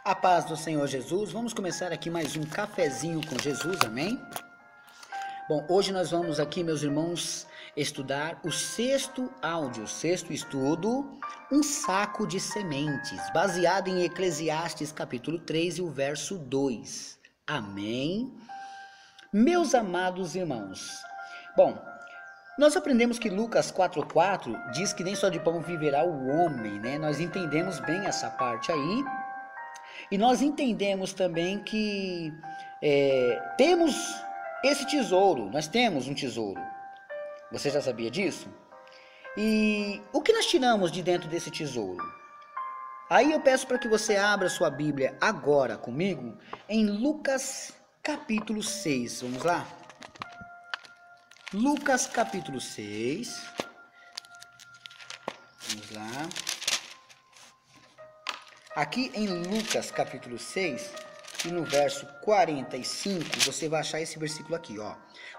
A paz do Senhor Jesus. Vamos começar aqui mais um cafezinho com Jesus, amém? Bom, hoje nós vamos aqui, meus irmãos, estudar o sexto áudio, sexto estudo, um saco de sementes, baseado em Eclesiastes capítulo 3 e o verso 2. Amém? Meus amados irmãos, bom, nós aprendemos que Lucas 4,4 diz que nem só de pão viverá o homem, né? Nós entendemos bem essa parte aí. E nós entendemos também que temos esse tesouro, nós temos um tesouro. Você já sabia disso? E o que nós tiramos de dentro desse tesouro? Aí eu peço para que você abra sua Bíblia agora comigo em Lucas capítulo 6. Vamos lá? Lucas capítulo 6. Vamos lá. Aqui em Lucas capítulo 6 e no verso 45, você vai achar esse versículo aqui, ó.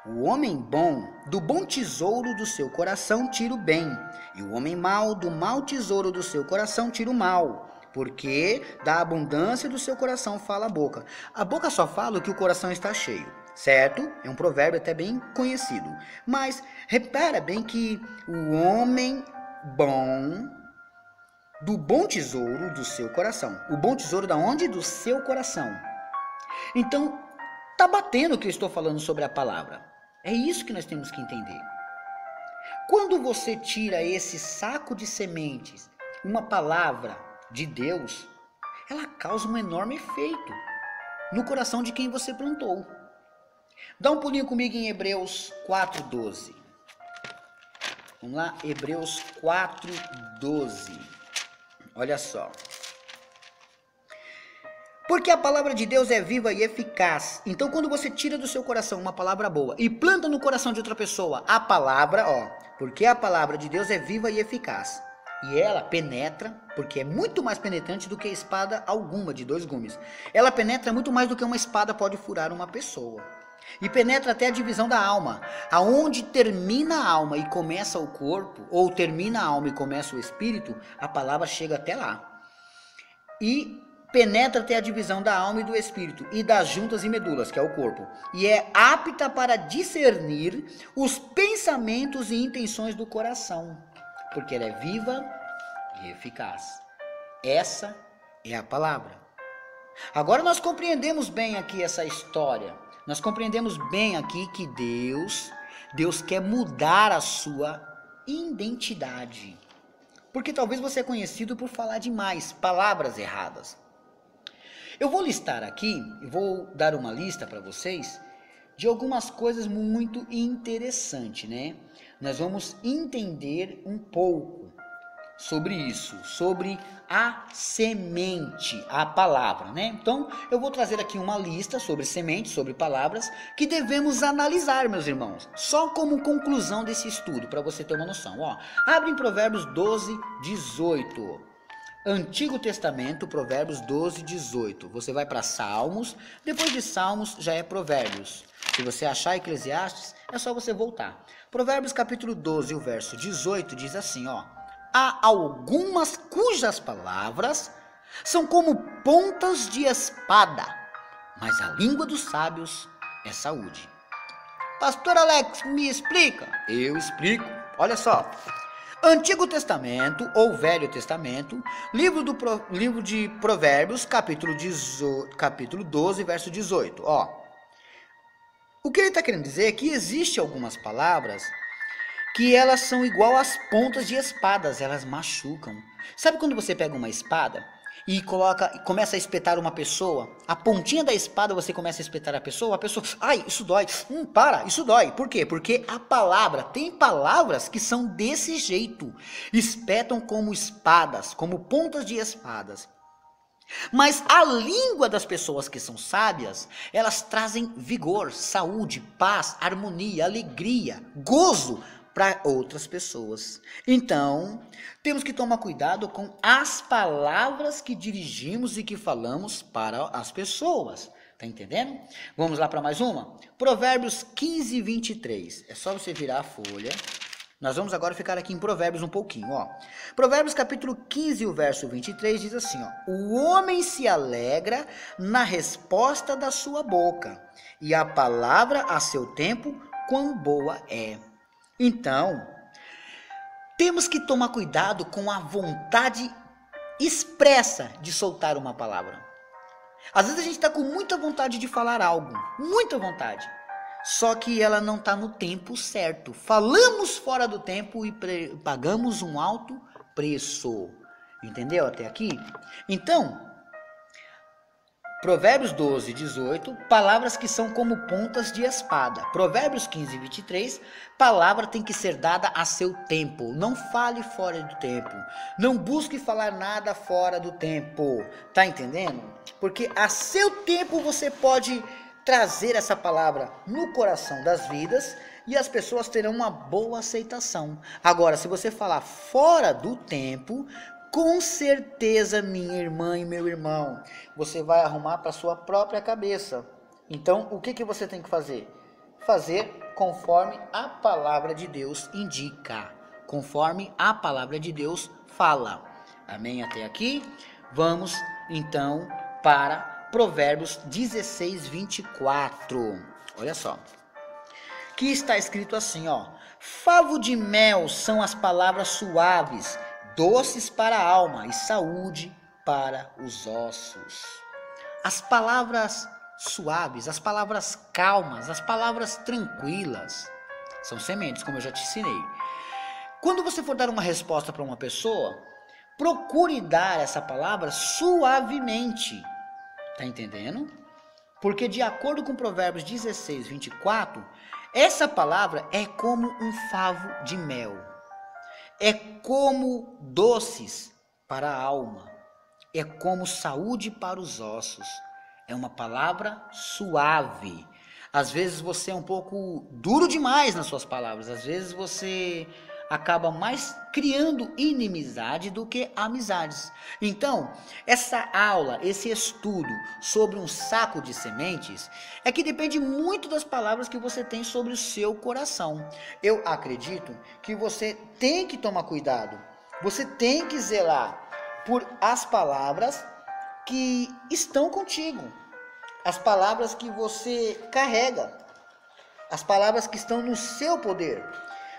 O homem bom, do bom tesouro do seu coração tira o bem, e o homem mau, do mau tesouro do seu coração tira o mal, porque da abundância do seu coração fala a boca. A boca só fala o que o coração está cheio, certo? É um provérbio até bem conhecido. Mas repara bem que o homem bom, do bom tesouro do seu coração. O bom tesouro da onde? Do seu coração. Então, tá batendo o que eu estou falando sobre a palavra. É isso que nós temos que entender. Quando você tira esse saco de sementes, uma palavra de Deus, ela causa um enorme efeito no coração de quem você plantou. Dá um pulinho comigo em Hebreus 4:12. Vamos lá, Hebreus 4:12. Olha só. Porque a palavra de Deus é viva e eficaz. Então, quando você tira do seu coração uma palavra boa e planta no coração de outra pessoa a palavra, porque a palavra de Deus é viva e eficaz. E ela penetra, porque é muito mais penetrante do que espada alguma de 2 gumes. Ela penetra muito mais do que uma espada pode furar uma pessoa. E penetra até a divisão da alma. Aonde termina a alma e começa o corpo, ou termina a alma e começa o espírito, a palavra chega até lá. E penetra até a divisão da alma e do espírito, e das juntas e medulas, que é o corpo. E é apta para discernir os pensamentos e intenções do coração, porque ela é viva e eficaz. Essa é a palavra. Agora nós compreendemos bem aqui essa história. Nós compreendemos bem aqui que Deus quer mudar a sua identidade. Porque talvez você é conhecido por falar demais palavras erradas. Eu vou listar aqui, vou dar uma lista para vocês de algumas coisas muito interessantes, né? Nós vamos entender um pouco sobre isso, sobre a semente, a palavra, né? Então, eu vou trazer aqui uma lista sobre sementes, sobre palavras, que devemos analisar, meus irmãos, só como conclusão desse estudo, para você ter uma noção. Abre em Provérbios 12:18. Antigo Testamento, Provérbios 12:18. Você vai para Salmos, depois de Salmos já é Provérbios. Se você achar Eclesiastes, é só você voltar. Provérbios capítulo 12, o verso 18 diz assim, há algumas cujas palavras são como pontas de espada, mas a língua dos sábios é saúde. Pastor Alex, me explica? Eu explico. Olha só. Antigo Testamento ou Velho Testamento, livro de Provérbios, capítulo 12, verso 18. O que ele está querendo dizer é que existe algumas palavras que elas são igual às pontas de espadas, elas machucam. Sabe quando você pega uma espada e começa a espetar uma pessoa, a pontinha da espada você começa a espetar a pessoa, ai, isso dói, isso dói. Por quê? Porque tem palavras que são desse jeito, espetam como espadas, como pontas de espadas. Mas a língua das pessoas que são sábias, elas trazem vigor, saúde, paz, harmonia, alegria, gozo para outras pessoas. Então, temos que tomar cuidado com as palavras que dirigimos e que falamos para as pessoas. Tá entendendo? Vamos lá para mais uma? Provérbios 15:23. É só você virar a folha Nós vamos agora ficar aqui em Provérbios um pouquinho, ó. Provérbios capítulo 15, o verso 23 diz assim, ó: o homem se alegra na resposta da sua boca, e a palavra a seu tempo, quão boa é. Então, temos que tomar cuidado com a vontade expressa de soltar uma palavra. Às vezes a gente está com muita vontade de falar algo, muita vontade. Só que ela não está no tempo certo. Falamos fora do tempo e pagamos um alto preço. Entendeu até aqui? Então, Provérbios 12, 18, palavras que são como pontas de espada. Provérbios 15, 23, palavra tem que ser dada a seu tempo. Não fale fora do tempo. Não busque falar nada fora do tempo. Tá entendendo? Porque a seu tempo você pode trazer essa palavra no coração das vidas e as pessoas terão uma boa aceitação. Agora, se você falar fora do tempo, com certeza, minha irmã e meu irmão, você vai arrumar para sua própria cabeça. Então, o que você tem que fazer? Fazer conforme a palavra de Deus indica, conforme a palavra de Deus fala. Amém? Até aqui? Vamos, então, para Provérbios 16, 24. Olha só. Que está escrito assim, ó: favo de mel são as palavras suaves, doces para a alma e saúde para os ossos. As palavras suaves, as palavras calmas, as palavras tranquilas são sementes, como eu já te ensinei. Quando você for dar uma resposta para uma pessoa, procure dar essa palavra suavemente. Tá entendendo? Porque de acordo com Provérbios 16, 24, essa palavra é como um favo de mel. É como doces para a alma. É como saúde para os ossos. É uma palavra suave. Às vezes você é um pouco duro demais nas suas palavras. Às vezes você acaba mais criando inimizade do que amizades. Então, essa aula, esse estudo sobre um saco de sementes, é que depende muito das palavras que você tem sobre o seu coração. Eu acredito que você tem que tomar cuidado, você tem que zelar por as palavras que estão contigo, as palavras que você carrega, as palavras que estão no seu poder.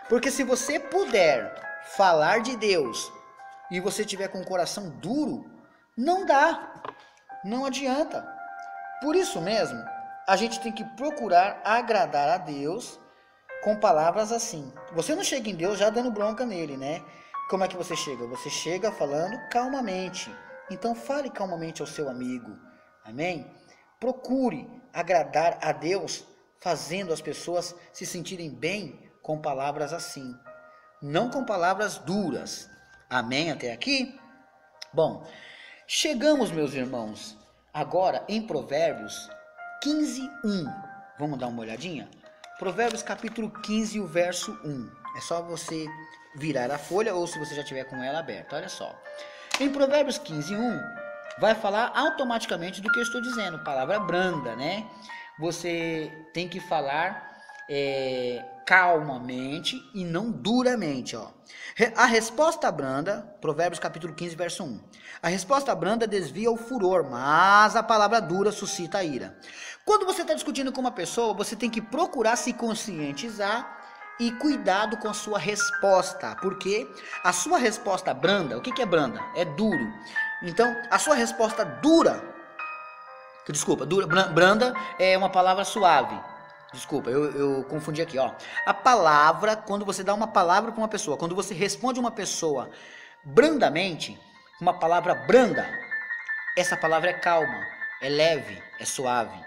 Porque se você puder falar de Deus e você tiver com o coração duro, não dá, não adianta. Por isso mesmo, a gente tem que procurar agradar a Deus com palavras assim. Você não chega em Deus já dando bronca nele, né? Como é que você chega? Você chega falando calmamente. Então fale calmamente ao seu amigo, amém? Procure agradar a Deus fazendo as pessoas se sentirem bem com palavras assim, não com palavras duras. Amém até aqui? Bom, chegamos, meus irmãos, agora em Provérbios 15, 1. Vamos dar uma olhadinha? Provérbios capítulo 15, o verso 1. É só você virar a folha ou se você já tiver com ela aberta. Olha só. Em Provérbios 15, 1, vai falar automaticamente do que eu estou dizendo. Palavra branda, né? Você tem que falar calmamente e não duramente, ó. A resposta branda, Provérbios capítulo 15, verso 1. A resposta branda desvia o furor, mas a palavra dura suscita a ira. Quando você está discutindo com uma pessoa, você tem que procurar se conscientizar e cuidado com a sua resposta, porque a sua resposta branda, o que é branda? É duro. Então, a sua resposta branda é uma palavra suave. Desculpa, eu confundi aqui, ó. A palavra, quando você dá uma palavra para uma pessoa, quando você responde uma pessoa brandamente, uma palavra branda, essa palavra é calma, é leve, é suave.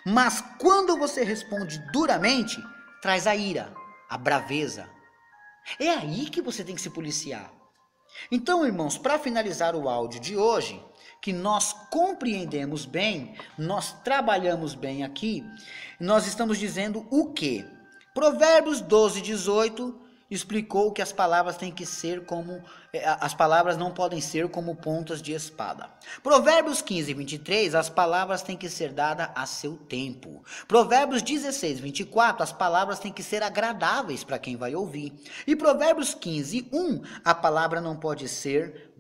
Mas quando você responde duramente, traz a ira, a braveza. É aí que você tem que se policiar. Então, irmãos, para finalizar o áudio de hoje, que nós compreendemos bem, nós trabalhamos bem aqui, nós estamos dizendo o quê? Provérbios 12, 18 explicou que as palavras têm que ser como, as palavras não podem ser como pontas de espada. Provérbios 15, 23, as palavras têm que ser dadas a seu tempo. Provérbios 16, 24, as palavras têm que ser agradáveis para quem vai ouvir. E Provérbios 15, 1, a palavra não pode ser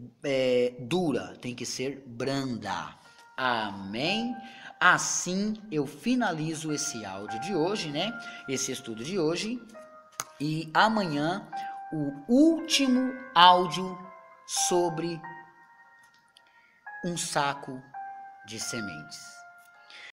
dura, tem que ser branda. Amém? Assim eu finalizo esse áudio de hoje, né? Esse estudo de hoje. E amanhã, o último áudio sobre um saco de sementes.